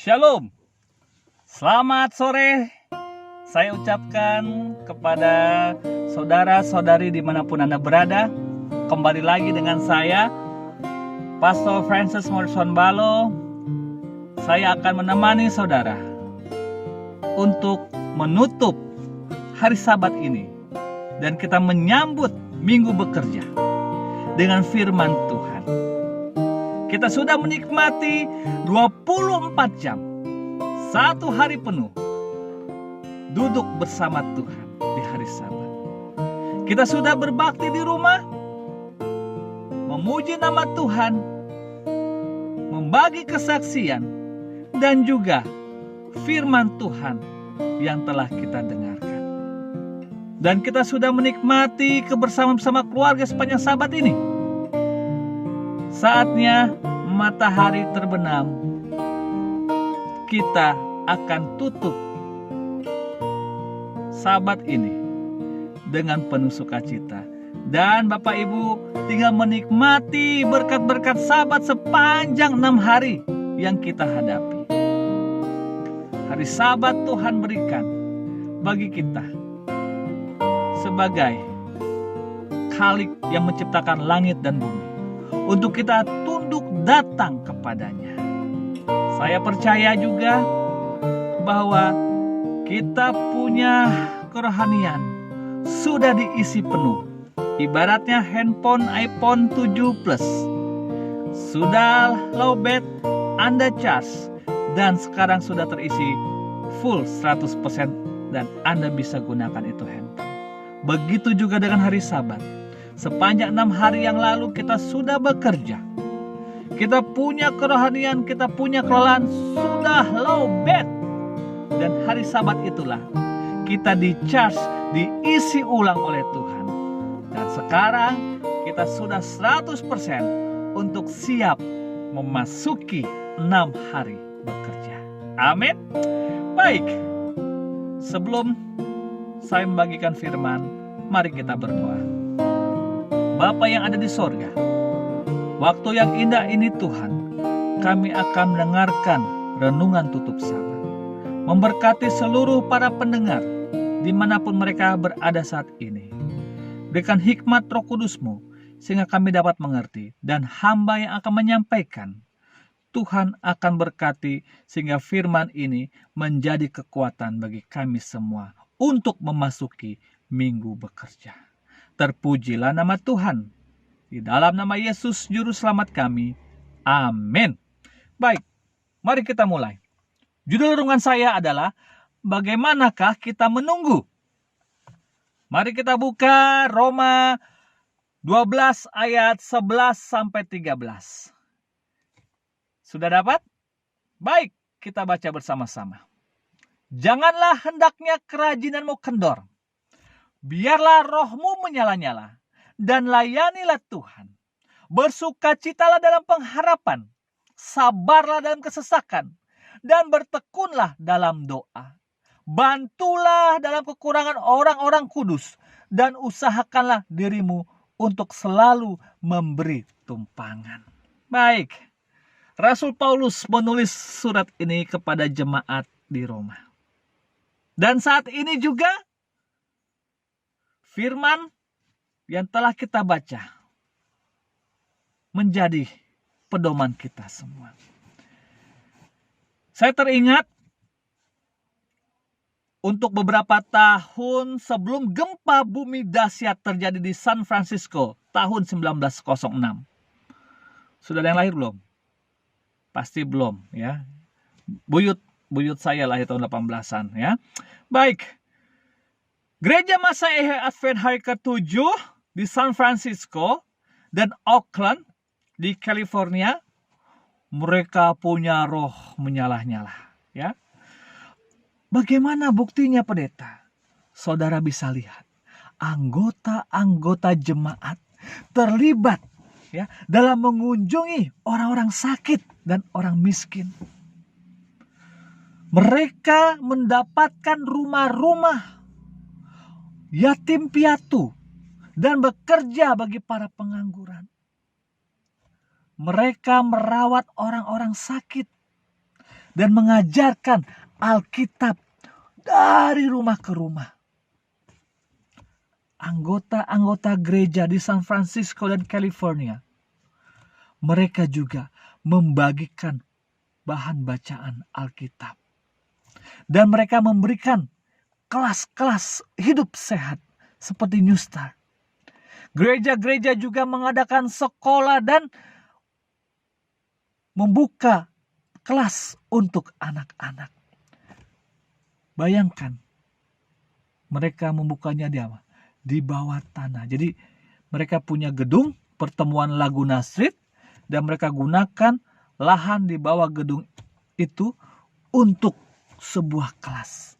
Shalom, selamat sore. Saya ucapkan kepada saudara-saudari dimanapun Anda berada. Kembali lagi dengan saya, Pastor Francis Morrison Balo. Saya akan menemani saudara untuk menutup hari Sabat ini. Dan kita menyambut minggu bekerja dengan firman Tuhan. Kita sudah menikmati 24 jam, satu hari penuh, duduk bersama Tuhan di hari Sabat. Kita sudah berbakti di rumah, memuji nama Tuhan, membagi kesaksian, dan juga firman Tuhan yang telah kita dengarkan. Dan kita sudah menikmati kebersamaan bersama keluarga sepanjang Sabat ini. Saatnya matahari terbenam, kita akan tutup Sabat ini dengan penuh sukacita. Dan Bapak Ibu tinggal menikmati berkat-berkat Sabat sepanjang 6 hari yang kita hadapi. Hari Sabat Tuhan berikan bagi kita sebagai Khalik yang menciptakan langit dan bumi, untuk kita tunduk datang kepadanya. Saya percaya juga bahwa kita punya kerohanian sudah diisi penuh. Ibaratnya handphone iPhone 7 Plus. Sudah lowbat, Anda charge, dan sekarang sudah terisi full 100% dan Anda bisa gunakan itu handphone. Begitu juga dengan hari Sabat. Sepanjang 6 hari yang lalu kita sudah bekerja. Kita punya kerohanian, kita punya kelelahan, sudah lowbat. Dan hari Sabat itulah kita di-charge, diisi ulang oleh Tuhan. Dan sekarang kita sudah 100% untuk siap memasuki 6 hari bekerja. Amin. Baik, sebelum saya membagikan firman, mari kita berdoa. Bapa yang ada di sorga, waktu yang indah ini Tuhan, kami akan mendengarkan renungan tutup Sabat. Memberkati seluruh para pendengar, dimanapun mereka berada saat ini. Berikan hikmat Roh Kudus-Mu, sehingga kami dapat mengerti, dan hamba yang akan menyampaikan, Tuhan akan berkati, sehingga firman ini menjadi kekuatan bagi kami semua, untuk memasuki minggu bekerja. Terpujilah nama Tuhan. Di dalam nama Yesus Juru Selamat kami. Amin. Baik, mari kita mulai. Judul renungan saya adalah, bagaimanakah kita menunggu? Mari kita buka Roma 12 ayat 11-13. Sudah dapat? Baik, kita baca bersama-sama. Janganlah hendaknya kerajinanmu kendor. Biarlah rohmu menyala-nyala, dan layanilah Tuhan. Bersukacitalah dalam pengharapan, sabarlah dalam kesesakan, dan bertekunlah dalam doa. Bantulah dalam kekurangan orang-orang kudus, dan usahakanlah dirimu untuk selalu memberi tumpangan. Baik, Rasul Paulus menulis surat ini kepada jemaat di Roma. Dan saat ini juga firman yang telah kita baca menjadi pedoman kita semua. Saya teringat untuk beberapa tahun sebelum gempa bumi dahsyat terjadi di San Francisco tahun 1906. Sudah ada yang lahir belum? Pasti belum ya. Buyut saya lahir tahun 18-an ya. Baik. Gereja Masa Advent hari ke-7 di San Francisco dan Oakland di California, mereka punya roh menyala-nyala ya. Bagaimana buktinya, pendeta? Saudara bisa lihat anggota-anggota jemaat terlibat ya dalam mengunjungi orang-orang sakit dan orang miskin. Mereka mendapatkan rumah-rumah yatim piatu dan bekerja bagi para pengangguran. Mereka merawat orang-orang sakit dan mengajarkan Alkitab dari rumah ke rumah. Anggota-anggota gereja di San Francisco dan California, mereka juga membagikan bahan bacaan Alkitab. Dan mereka memberikan kelas-kelas hidup sehat seperti New Start. Gereja-gereja juga mengadakan sekolah dan membuka kelas untuk anak-anak. Bayangkan, mereka membukanya di bawah tanah. Jadi mereka punya gedung pertemuan Laguna Street dan mereka gunakan lahan di bawah gedung itu untuk sebuah kelas.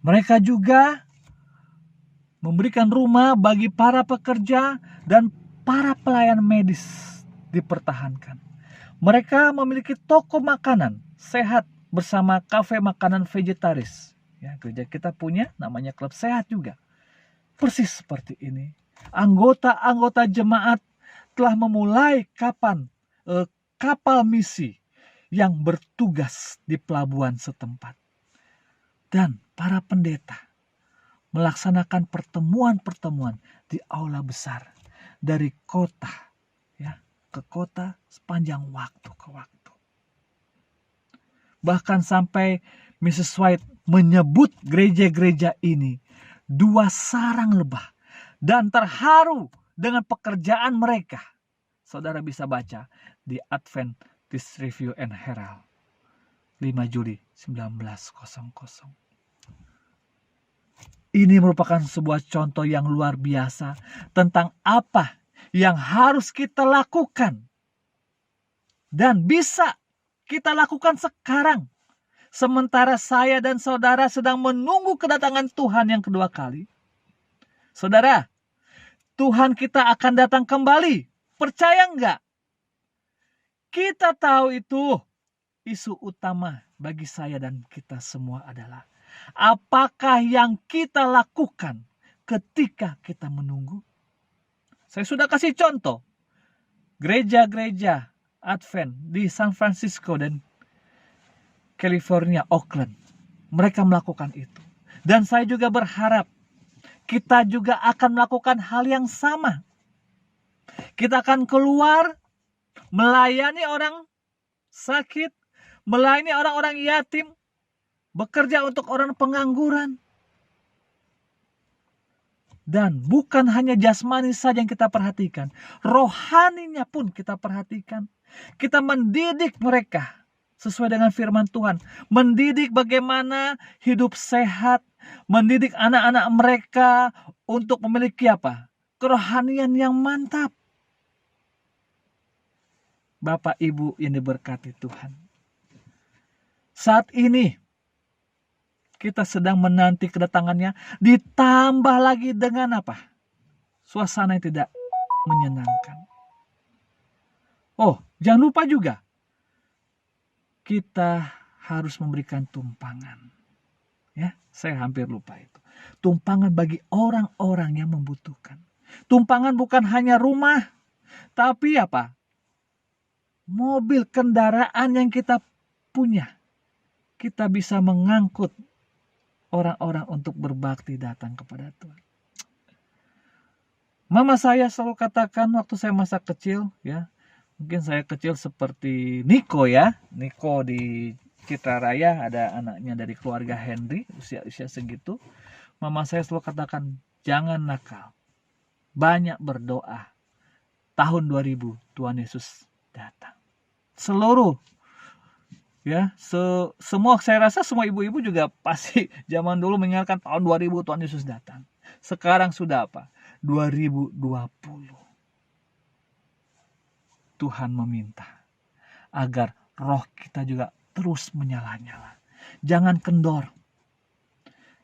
Mereka juga memberikan rumah bagi para pekerja dan para pelayan medis dipertahankan. Mereka memiliki toko makanan sehat bersama kafe makanan vegetaris. Ya, gereja kita punya namanya Klub Sehat juga. Persis seperti ini. Anggota-anggota jemaat telah memulai kapal misi yang bertugas di pelabuhan setempat. Dan para pendeta melaksanakan pertemuan-pertemuan di aula besar dari kota ke kota sepanjang waktu ke waktu. Bahkan sampai Mrs. White menyebut gereja-gereja ini 2 sarang lebah dan terharu dengan pekerjaan mereka. Saudara bisa baca di Adventist Review and Herald 5 Juli 1900. Ini merupakan sebuah contoh yang luar biasa tentang apa yang harus kita lakukan dan bisa kita lakukan sekarang. Sementara saya dan saudara sedang menunggu kedatangan Tuhan yang kedua kali. Saudara, Tuhan kita akan datang kembali. Percaya enggak? Kita tahu itu isu utama bagi saya dan kita semua adalah apakah yang kita lakukan ketika kita menunggu? Saya sudah kasih contoh. Gereja-gereja Advent di San Francisco dan California, Oakland. Mereka melakukan itu. Dan saya juga berharap kita juga akan melakukan hal yang sama. Kita akan keluar melayani orang sakit, melayani orang-orang yatim, bekerja untuk orang pengangguran. Dan bukan hanya jasmani saja yang kita perhatikan, rohaninya pun kita perhatikan. Kita mendidik mereka sesuai dengan firman Tuhan, mendidik bagaimana hidup sehat, mendidik anak-anak mereka untuk memiliki kerohanian yang mantap. Bapak Ibu yang diberkati Tuhan, saat ini kita sedang menanti kedatangannya, ditambah lagi dengan suasana yang tidak menyenangkan. Oh, jangan lupa juga kita harus memberikan tumpangan. Ya, saya hampir lupa itu. Tumpangan bagi orang-orang yang membutuhkan. Tumpangan bukan hanya rumah, tapi mobil, kendaraan yang kita punya. Kita bisa mengangkut orang-orang untuk berbakti datang kepada Tuhan. Mama saya selalu katakan waktu saya masa kecil, mungkin saya kecil seperti Niko Niko di Citra Raya, ada anaknya dari keluarga Henry, usia segitu. Mama saya selalu katakan, jangan nakal, banyak berdoa. Tahun 2000 Tuhan Yesus datang. Seluruh semua, saya rasa semua ibu-ibu juga pasti zaman dulu mengingatkan tahun 2000 Tuhan Yesus datang. Sekarang sudah 2020. Tuhan meminta agar roh kita juga terus menyala-nyala. Jangan kendor.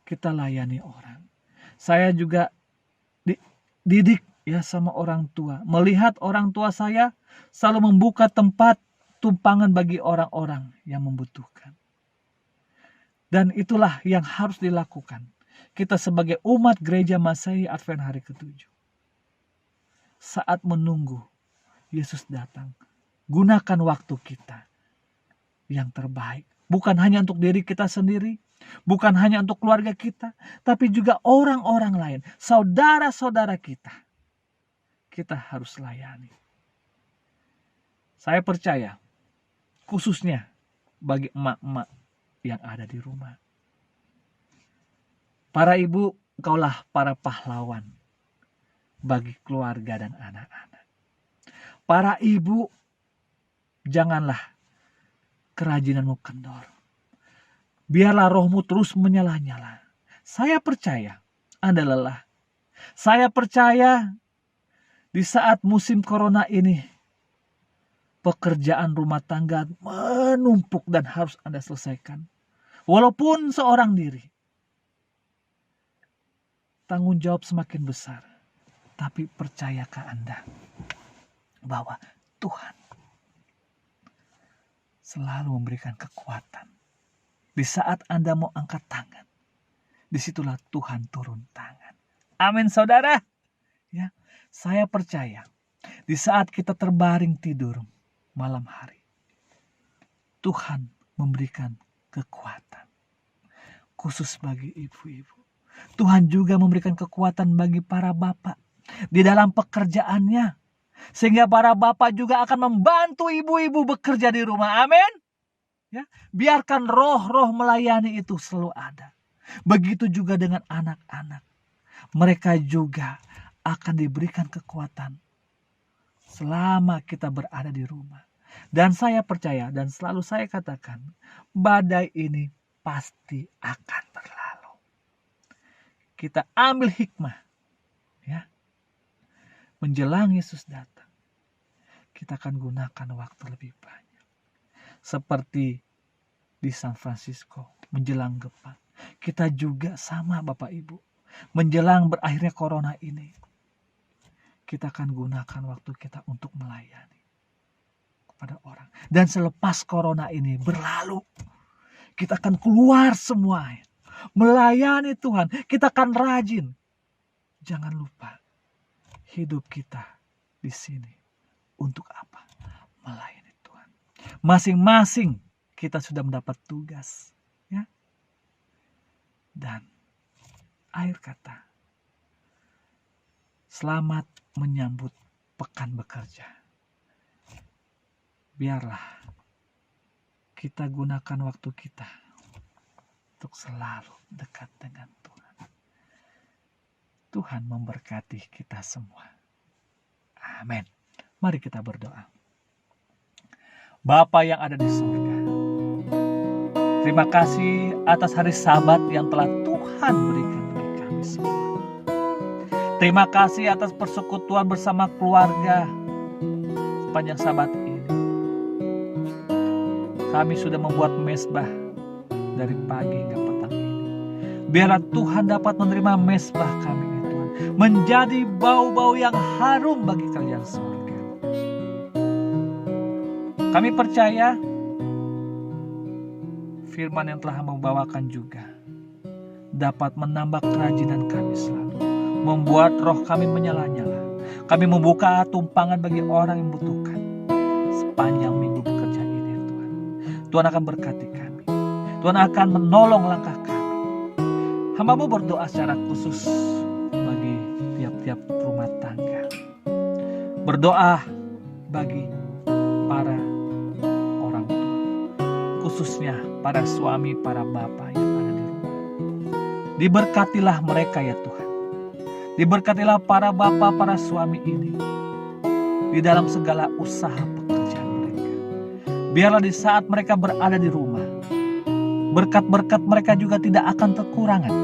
Kita layani orang. Saya juga didik sama orang tua. Melihat orang tua saya selalu membuka tempat tumpangan bagi orang-orang yang membutuhkan. Dan itulah yang harus dilakukan. Kita sebagai umat gereja Masehi Advent hari ke-7. Saat menunggu Yesus datang, gunakan waktu kita yang terbaik. Bukan hanya untuk diri kita sendiri, bukan hanya untuk keluarga kita, tapi juga orang-orang lain, saudara-saudara kita. Kita harus layani. Saya percaya, khususnya bagi emak-emak yang ada di rumah. Para ibu, engkaulah para pahlawan bagi keluarga dan anak-anak. Para ibu, janganlah kerajinanmu kendor. Biarlah rohmu terus menyala-nyala. Saya percaya Anda lelah. Saya percaya di saat musim corona ini, pekerjaan rumah tangga menumpuk dan harus Anda selesaikan. Walaupun seorang diri. Tanggung jawab semakin besar. Tapi percayakah Anda bahwa Tuhan selalu memberikan kekuatan. Di saat Anda mau angkat tangan, disitulah Tuhan turun tangan. Amin saudara. Ya, saya percaya di saat kita terbaring tidur malam hari, Tuhan memberikan kekuatan. Khusus bagi ibu-ibu. Tuhan juga memberikan kekuatan bagi para bapak di dalam pekerjaannya. Sehingga para bapak juga akan membantu ibu-ibu bekerja di rumah. Amin. Ya, biarkan roh-roh melayani itu selalu ada. Begitu juga dengan anak-anak. Mereka juga akan diberikan kekuatan selama kita berada di rumah. Dan saya percaya dan selalu saya katakan, badai ini pasti akan berlalu. Kita ambil hikmah, ya. Menjelang Yesus datang, kita akan gunakan waktu lebih banyak. Seperti di San Francisco menjelang gempa. Kita juga sama Bapak Ibu. Menjelang berakhirnya corona ini, kita akan gunakan waktu kita untuk melayani kepada orang. Dan selepas corona ini berlalu, kita akan keluar semua. Melayani Tuhan. Kita akan rajin. Jangan lupa, hidup kita di sini untuk apa? Melayani. Masing-masing kita sudah mendapat tugas, ya. Dan akhir kata, selamat menyambut pekan bekerja. Biarlah kita gunakan waktu kita untuk selalu dekat dengan Tuhan. Tuhan memberkati kita semua. Amin. Mari kita berdoa. Bapa yang ada di surga, terima kasih atas hari Sabat yang telah Tuhan berikan bagi kami semua. Terima kasih atas persekutuan bersama keluarga sepanjang Sabat ini. Kami sudah membuat mezbah dari pagi hingga petang ini. Biarlah Tuhan dapat menerima mezbah kami ini, Tuhan, menjadi bau-bau yang harum bagi kerajaan surga. Kami percaya firman yang telah membawakan juga dapat menambah kerajinan kami selalu. Membuat roh kami menyala-nyala. Kami membuka tumpangan bagi orang yang membutuhkan. Sepanjang minggu bekerja ini Tuhan. Tuhan akan berkati kami. Tuhan akan menolong langkah kami. Hamba-Mu berdoa secara khusus bagi tiap-tiap rumah tangga. Berdoa bagi para khususnya para suami, para bapak yang ada di rumah. Diberkatilah mereka ya Tuhan. Diberkatilah para bapak, para suami ini di dalam segala usaha pekerjaan mereka. Biarlah di saat mereka berada di rumah, berkat-berkat mereka juga tidak akan kekurangan.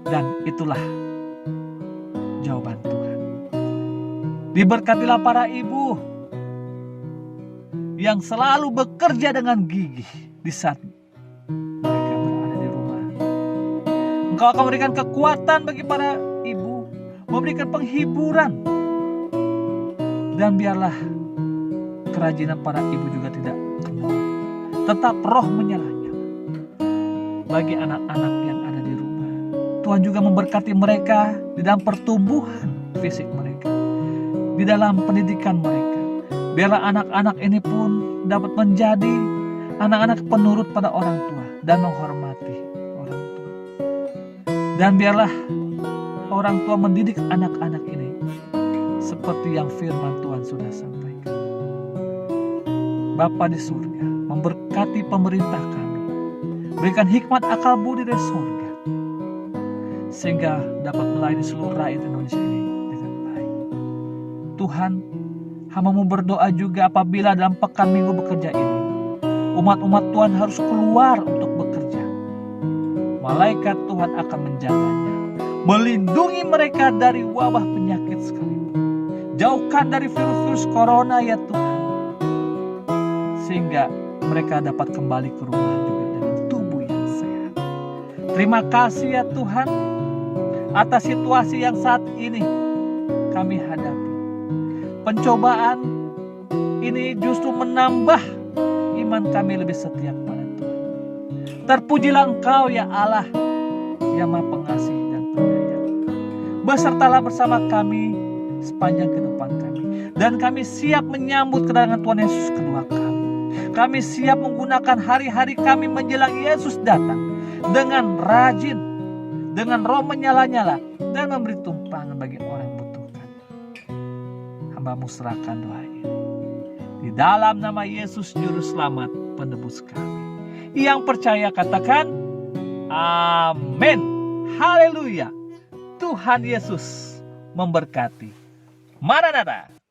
Dan itulah jawaban Tuhan. Diberkatilah para ibu yang selalu bekerja dengan gigih di saat mereka berada di rumah. Engkau akan memberikan kekuatan bagi para ibu, memberikan penghiburan. Dan biarlah kerajinan para ibu juga tidak kendor. Tetap roh menyala-nyala bagi anak-anak yang ada di rumah. Tuhan juga memberkati mereka di dalam pertumbuhan fisik mereka, di dalam pendidikan mereka, Biarlah anak-anak ini pun dapat menjadi anak-anak penurut pada orang tua dan menghormati orang tua. Dan biarlah orang tua mendidik anak-anak ini seperti yang firman Tuhan sudah sampaikan. Bapa di surga, memberkati pemerintah kami, berikan hikmat akal budi dari surga, sehingga dapat melayani seluruh rakyat Indonesia ini dengan baik. Tuhan, hamba-Mu berdoa juga apabila dalam pekan minggu bekerja ini, umat-umat Tuhan harus keluar untuk bekerja. Malaikat Tuhan akan menjaganya, melindungi mereka dari wabah penyakit sekalipun. Jauhkan dari virus-virus corona ya Tuhan, sehingga mereka dapat kembali ke rumah juga dengan tubuh yang sehat. Terima kasih ya Tuhan atas situasi yang saat ini kami hadapi. Pencobaan ini justru menambah iman kami lebih setia kepada Tuhan. Terpujilah Engkau ya Allah yang Maha Pengasih dan Penyayang. Besertalah bersama kami sepanjang kehidupan kami. Dan kami siap menyambut kedatangan Tuhan Yesus kedua kali. Kami siap menggunakan hari-hari kami menjelang Yesus datang dengan rajin, dengan roh menyala-nyala, dan memberi tumpangan bagi orang yang membutuhkan. Hamba-Mu serahkan doa ini di dalam nama Yesus Juru Selamat penebus kami. Yang percaya katakan amin. Haleluya. Tuhan Yesus memberkati. Maranatha.